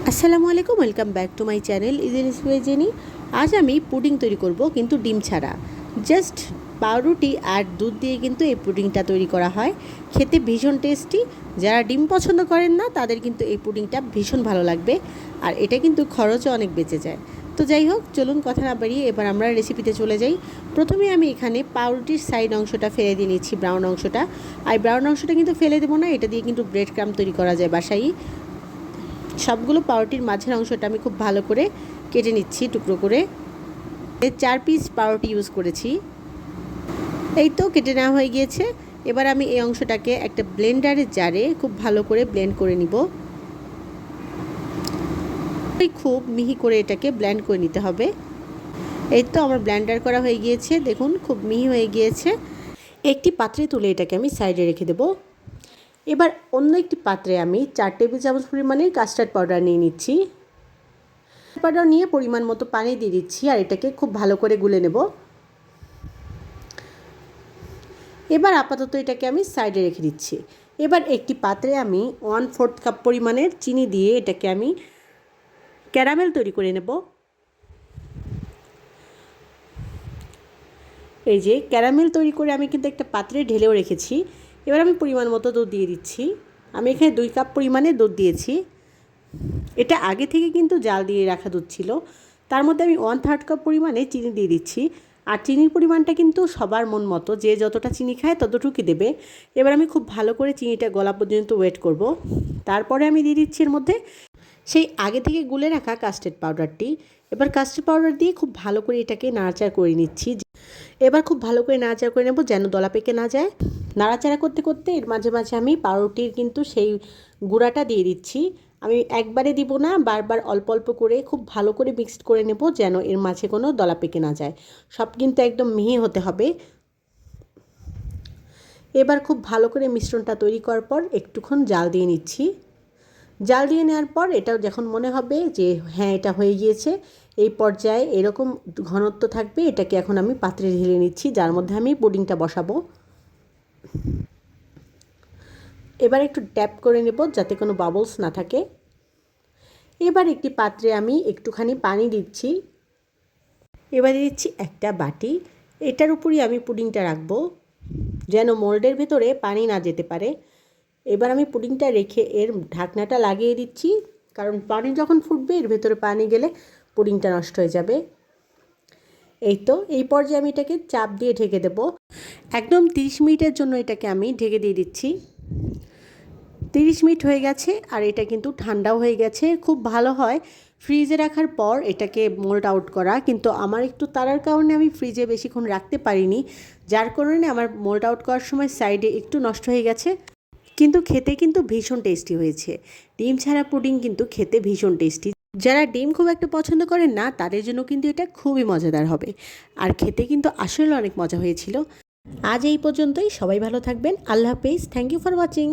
আসসালামু আলাইকুম, welcome back to my channel easy recipe jenny. আজ আমি পুডিং তৈরি করব, কিন্তু ডিম ছাড়া। জাস্ট পাউরুটি আর দুধ দিয়ে কিন্তু এই পুডিংটা তৈরি করা হয়। খেতে ভীষণ টেস্টি। যারা ডিম পছন্দ করেন না তাদের কিন্তু এই পুডিংটা ভীষণ ভালো লাগবে। আর এটা কিন্তু খরচও অনেক বেঁচে যায়। তো যাই হোক, চলুন কথা না বাড়িয়ে এবার আমরা রেসিপিতে চলে যাই। প্রথমে আমি এখানে পাউরুটির সাইড অংশটা ফেলে দিয়ে নিচ্ছি, ব্রাউন অংশটা। আর ব্রাউন অংশটা কিন্তু ফেলে দেবো না, এটা দিয়ে কিন্তু ব্রেড ক্রাম্ব তৈরি করা যায় বাসায়। সবগুলো পাউরুটির মাঝের অংশটা আমি খুব ভালো করে কেটে নিচ্ছি টুকরো করে। 4 পিস পাউরুটি ইউজ করেছি। এই তো কেটে নেওয়া হয়ে গিয়েছে। এবার আমি এই অংশটাকে একটা ব্লেন্ডারের জারে খুব ভালো করে ব্লেন্ড করে নিব। খুব মিহি করে এটাকে ব্লেন্ড করে নিতে হবে। এই তো আমার ব্লেন্ডার করা হয়ে গিয়েছে, দেখুন খুব মিহি হয়ে গিয়েছে। একটি পাত্রে তুলে এটাকে আমি সাইডে রেখে দেব। এবার অন্য একটি পাত্রে আমি 4 টেবিল চামচ পরিমাণের কাস্টার্ড পাউডার নিয়ে নিচ্ছি। পাউডার নিয়ে পরিমাণ মতো পানি দিয়ে দিচ্ছি আর এটাকে খুব ভালো করে গুলে নেব। এবার আপাতত এটাকে আমি সাইডে রেখে দিচ্ছি। এবার একটি পাত্রে আমি 1/4 কাপ পরিমাণের চিনি দিয়ে এটাকে আমি ক্যারামেল তৈরি করে নেব। এই যে ক্যারামেল তৈরি করে আমি কিন্তু একটা পাত্রে ঢেলেও রেখেছি। এবার আমি পরিমাণ মতো দুধ দিয়ে দিচ্ছি। আমি এখানে 2 কাপ পরিমাণে দুধ দিয়েছি। এটা আগে থেকে কিন্তু জাল দিয়ে রাখা দুধ ছিল। তার মধ্যে আমি 1/3 কাপ পরিমাণে চিনি দিয়ে দিচ্ছি। আর চিনির পরিমাণটা কিন্তু সবার মন মতো, যে যতটা চিনি খায় ততটুকুই দেবে। এবার আমি খুব ভালো করে চিনিটা গলা পর্যন্ত ওয়েট করব। তারপরে আমি দিয়ে দিচ্ছি এর মধ্যে সেই আগে থেকে গুলে রাখা কাস্টার্ড পাউডারটি। এবার কাস্টার্ড পাউডার দিয়ে খুব ভালো করে এটাকে নাড়াচাড়া করে নিচ্ছি। এবার খুব ভালো করে নাড়াচাড়া করে নেব যেন দলা পেকে না যায়। নাড়াচাড়া করতে করতে এর মাঝে মাঝে আমি পাউরুটির কিন্তু সেই গুঁড়াটা দিয়ে দিচ্ছি। আমি একবারে দিব না, বারবার অল্প অল্প করে খুব ভালো করে মিক্সড করে নেব যেন এর মাঝে কোনো দলা পেকে না যায়। সব কিন্তু একদম মিহি হতে হবে। এবার খুব ভালো করে মিশ্রণটা তৈরি করার পর একটুক্ষণ জাল দিয়ে নিচ্ছি। জাল দিয়ে নেওয়ার পর এটা যখন মনে হবে যে হ্যাঁ এটা হয়ে গিয়েছে, এই পর্যায়ে এরকম ঘনত্ব থাকবে, এটাকে এখন আমি পাত্রে ঢেলে নিচ্ছি যার মধ্যে আমি পুডিংটা বসাবো। এবার একটু ট্যাপ করে নেব যাতে কোনো বাবলস না থাকে। এবার একটি পাত্রে আমি একটুখানি পানি দিচ্ছি। এবার দিচ্ছি একটা বাটি। এটার উপরই আমি পুডিংটা রাখবো যেন মোল্ডের ভেতরে পানি না যেতে পারে। এবার আমি পুডিংটা রেখে এর ঢাকনাটা লাগিয়ে দিচ্ছি, কারণ পানি যখন ফুটবে এর ভেতরে পানি গেলে পুডিংটা নষ্ট হয়ে যাবে। এই তো এই পর্যায়ে আমি এটাকে চাপ দিয়ে ঢেকে দেব। একদম 30 মিনিটের জন্য এটাকে আমি ঢেকে দিয়ে দিচ্ছি। 30 মিনিট হয়ে গেছে আর এটা কিন্তু ঠান্ডাও হয়ে গেছে। খুব ভালো হয় ফ্রিজে রাখার পর এটাকে মোল্ড আউট করা, কিন্তু আমার একটু তাড়ার কারণে আমি ফ্রিজে বেশিক্ষণ রাখতে পারিনি, যার কারণে আমার মোল্ড আউট করার সময় সাইডে একটু নষ্ট হয়ে গেছে। কিন্তু খেতে কিন্তু ভীষণ টেস্টি হয়েছে। ডিম ছাড়া পুডিং কিন্তু খেতে ভীষণ টেস্টি। যারা ডিম খুব একটা পছন্দ করেন না তাদের জন্য কিন্তু এটা খুবই মজাদার হবে। আর খেতে কিন্তু আসলে অনেক মজা হয়েছিল। আজ এই পর্যন্তই। সবাই ভালো থাকবেন। আল্লাহ হাফেজ। Thank you for watching.